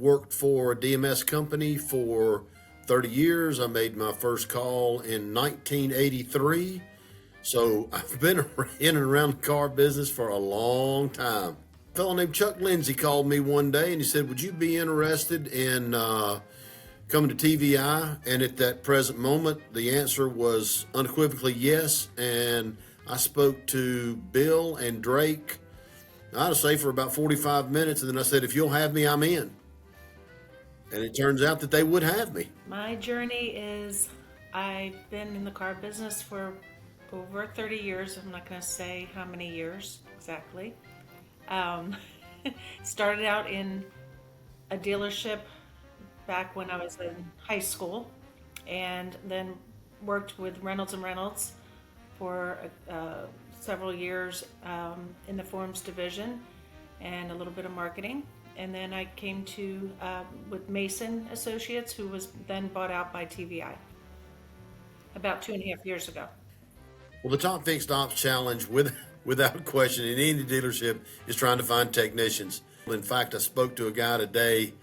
worked for a DMS company for 30 years. I made my first call in 1983. So I've been in and around the car business for a long time. A fellow named Chuck Lindsay called me one day and he said, would you be interested in coming to TVI? And at that present moment, the answer was unequivocally yes. And I spoke to Bill and Drake, I'd say for about 45 minutes. And then I said, if you'll have me, I'm in. And it turns out that they would have me. My journey is, I've been in the car business for over 30 years. I'm not going to say how many years exactly. Started out in a dealership back when I was in high school, and then worked with Reynolds & Reynolds for several years in the forms division and a little bit of marketing. And then I came to with Mason Associates, who was then bought out by TVI about 2.5 years ago. Well, the top fixed ops challenge, without question, in any dealership is trying to find technicians. In fact, I spoke to a guy today,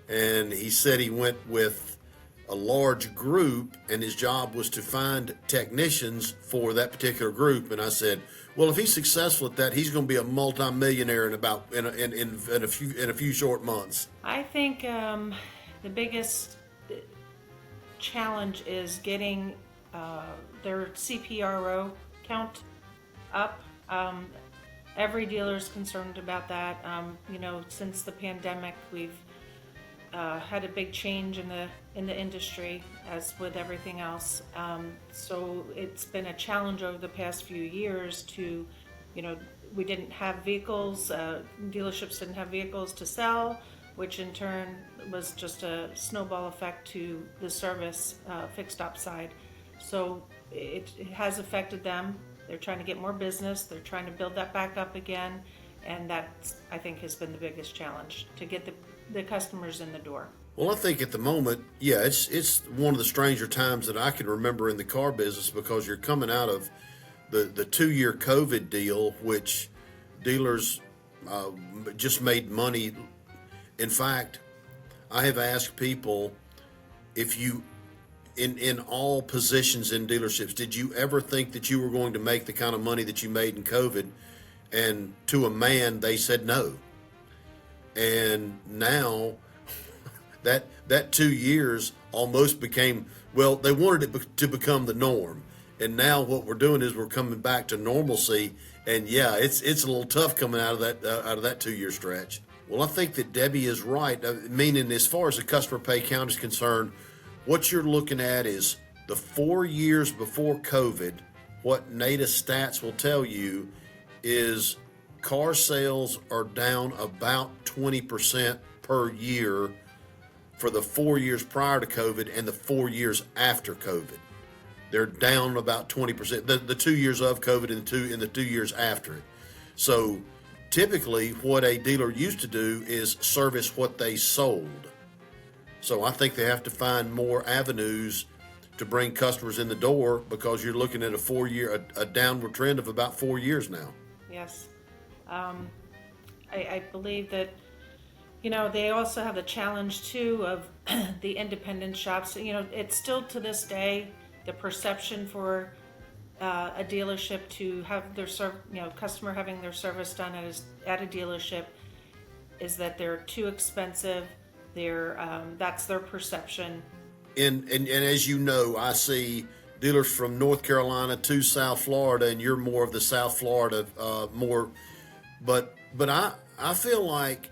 and he said he went with a large group, and his job was to find technicians for that particular group. And I said, well, if he's successful at that, he's going to be a multimillionaire in a few short months. I think the biggest challenge is getting their CPRO count up. Every dealer is concerned about that. Since the pandemic, we've had a big change in the industry, as with everything else. So it's been a challenge over the past few years to, we didn't have vehicles, dealerships didn't have vehicles to sell, which in turn was just a snowball effect to the service fixed op side. So it has affected them. They're trying to get more business. They're trying to build that back up again. And that, I think, has been the biggest challenge, to get the customers in the door. Well, I think at the moment, yeah, it's one of the stranger times that I can remember in the car business, because you're coming out of the 2-year COVID deal, which dealers just made money. In fact, I have asked people, if you, in all positions in dealerships, did you ever think that you were going to make the kind of money that you made in COVID? And to a man, they said no. And now that 2 years almost became, well, they wanted it to become the norm. And now what we're doing is we're coming back to normalcy. And yeah, it's a little tough coming out of that 2-year stretch. Well, I think that Debbie is right. Meaning, as far as the customer pay count is concerned, what you're looking at is the 4 years before COVID. What NADA stats will tell you is car sales are down about 20% per year for the 4 years prior to COVID and the 4 years after COVID. They're down about 20%. The 2 years of COVID and the 2 years after it. So typically what a dealer used to do is service what they sold. So I think they have to find more avenues to bring customers in the door, because you're looking at a downward trend of about 4 years now. Yes. I believe that, they also have the challenge too of the independent shops. It's still to this day, the perception for a dealership to have their customer having their service done at a dealership is that they're too expensive. That's their perception. And as you know, I see dealers from North Carolina to South Florida, and you're more of the South Florida more. But I feel like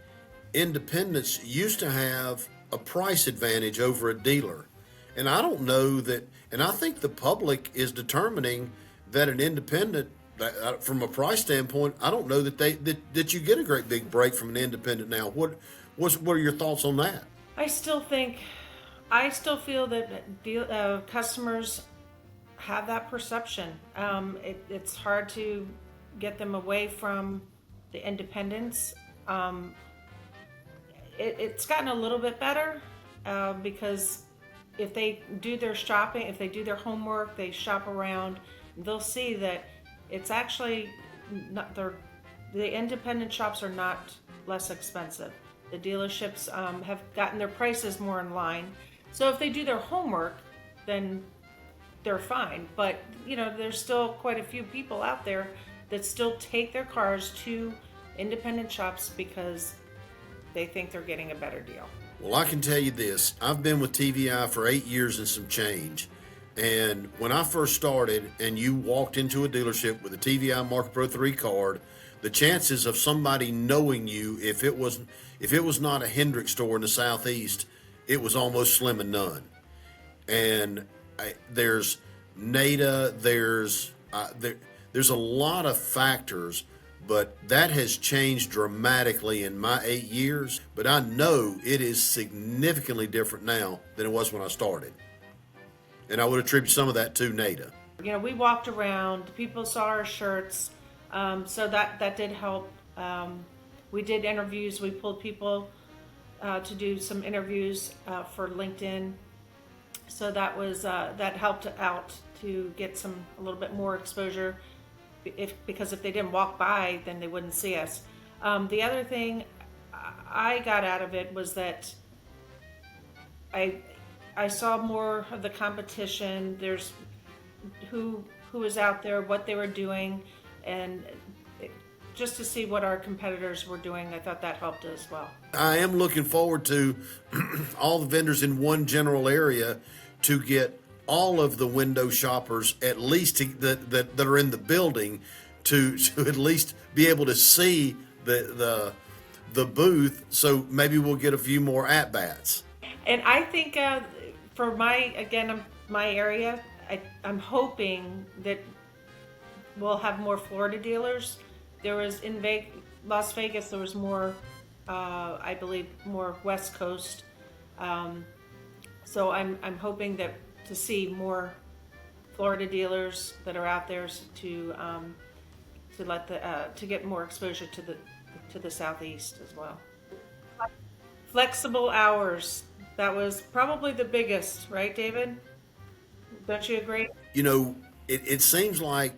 independents used to have a price advantage over a dealer. And I don't know that, and I think the public is determining that an independent, from a price standpoint, I don't know that you get a great big break from an independent now. What are your thoughts on that? I still feel that customers have that perception. It's hard to get them away from the independents. It's gotten a little bit better because if they do their shopping, if they do their homework, they shop around, they'll see that it's actually not, the independent shops are not less expensive. The dealerships have gotten their prices more in line. So if they do their homework, then they're fine. But, there's still quite a few people out there that still take their cars to independent shops because they think they're getting a better deal. Well, I can tell you this. I've been with TVI for 8 years and some change. And when I first started and you walked into a dealership with a TVI MarketPro3 card, the chances of somebody knowing you, if it was not a Hendrick store in the Southeast, it was almost slim and none. And there's NADA, there's a lot of factors, but that has changed dramatically in my 8 years. But I know it is significantly different now than it was when I started. And I would attribute some of that to NADA. We walked around, people saw our shirts, so that did help. We did interviews, we pulled people to do some interviews for LinkedIn. So that helped out to get a little bit more exposure. Because if they didn't walk by, then they wouldn't see us. The other thing I got out of it was that I saw more of the competition. There's who was out there, what they were doing, and just to see what our competitors were doing. I thought that helped as well. I am looking forward to all the vendors in one general area to get all of the window shoppers, at least that are in the building, to at least be able to see the booth. So maybe we'll get a few more at bats. And I think for my area, I'm hoping that we'll have more Florida dealers. There was in Las Vegas, there was more, I believe, more West Coast. So I'm hoping to see more Florida dealers that are out there to get more exposure to the Southeast as well. Flexible hours. That was probably the biggest, right, David? Don't you agree? It seems like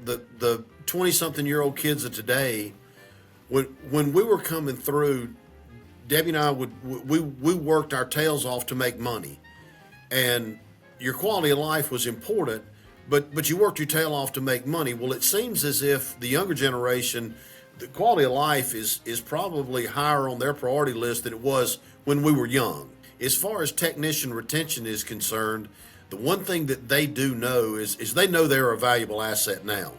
the 20-something-year-old kids of today, when we were coming through, Debbie and I we worked our tails off to make money, and your quality of life was important, but you worked your tail off to make money. Well, it seems as if the younger generation, the quality of life is probably higher on their priority list than it was when we were young. As far as technician retention is concerned, the one thing that they do know is they know they're a valuable asset now.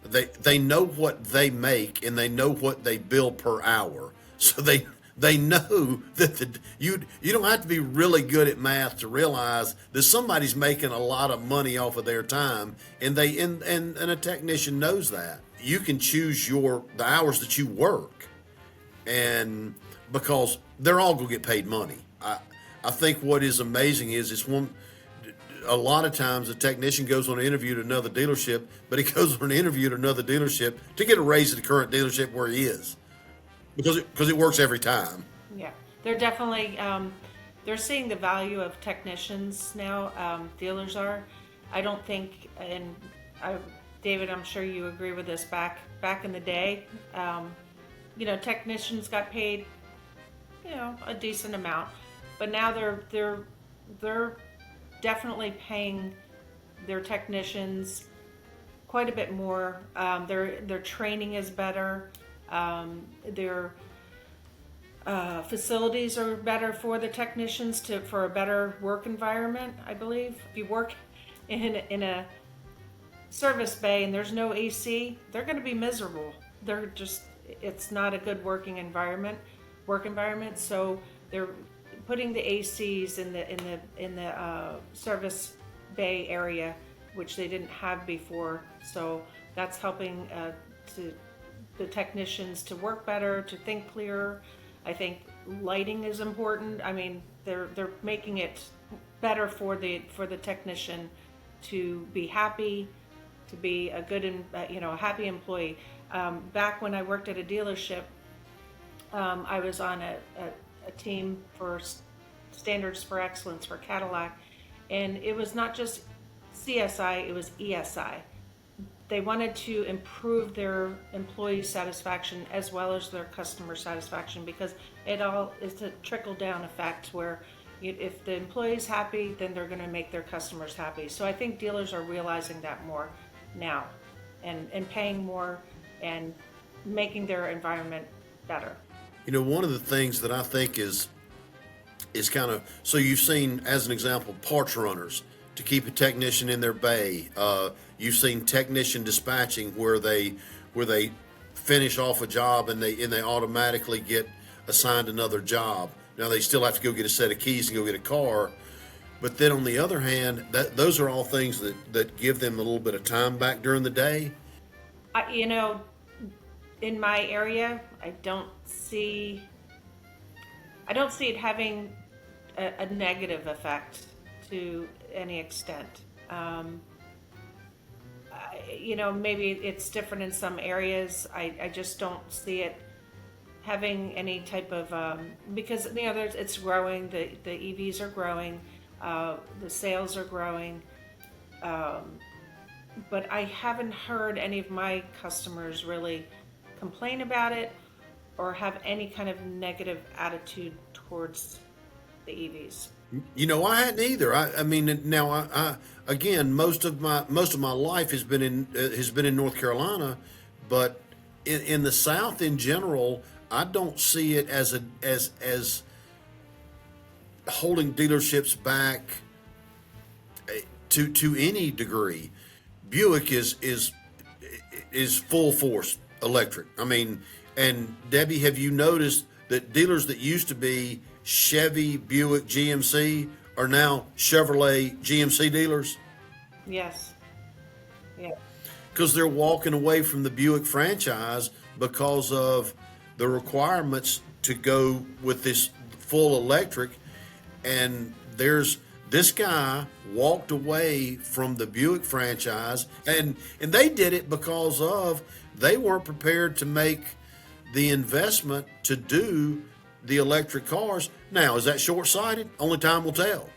They know what they make and they know what they bill per hour. So they know that you don't have to be really good at math to realize that somebody's making a lot of money off of their time, and a technician knows that. You can choose the hours that you work, and because they're all going to get paid money. I think what is amazing is a lot of times a technician goes on an interview to another dealership, but he goes on an interview to another dealership to get a raise at the current dealership where he is, because it works every time. Yeah, they're definitely they're seeing the value of technicians now. Dealers are. I don't think, David, I'm sure you agree with this. Back in the day, technicians got paid, a decent amount, but now they're definitely paying their technicians quite a bit more. Their training is better. Their facilities are better for the technicians for a better work environment, I believe. If you work in a service bay and there's no AC, they're going to be miserable. It's not a good work environment. So they're putting the ACs in the service bay area, which they didn't have before. So that's helping the technicians to work better, to think clearer. I think lighting is important. I mean, they're making it better for the technician to be happy, to be a good and a happy employee. Back when I worked at a dealership, I was on a team for Standards for Excellence for Cadillac, and it was not just CSI, it was ESI. they wanted to improve their employee satisfaction as well as their customer satisfaction, because it all is a trickle down effect where if the employee's happy, then they're going to make their customers happy. So I think dealers are realizing that more now, and paying more and making their environment better. You know, one of the things that I think is kind of, so you've seen, as an example, parts runners to keep a technician in their bay. You've seen technician dispatching where they finish off a job and they automatically get assigned another job. Now they still have to go get a set of keys and go get a car, but then on the other hand, those are all things that give them a little bit of time back during the day. You know, in my area, I don't see it having a negative effect to any extent. You know, maybe it's different in some areas. I just don't see it having any type of, because, you know, it's growing, the EVs are growing, the sales are growing, but I haven't heard any of my customers really complain about it or have any kind of negative attitude towards the EVs. You know, I hadn't either. I mean, now I again, most of my life has been in North Carolina, but in the South in general, I don't see it as holding dealerships back to any degree. Buick is full force electric. I mean, and Debbie, have you noticed that dealers that used to be Chevy, Buick, GMC are now Chevrolet, GMC dealers? Yes. Yeah. Because they're walking away from the Buick franchise because of the requirements to go with this full electric. And this guy walked away from the Buick franchise, and they did it because of they weren't prepared to make the investment to do the electric cars. Now, is that short-sighted? Only time will tell.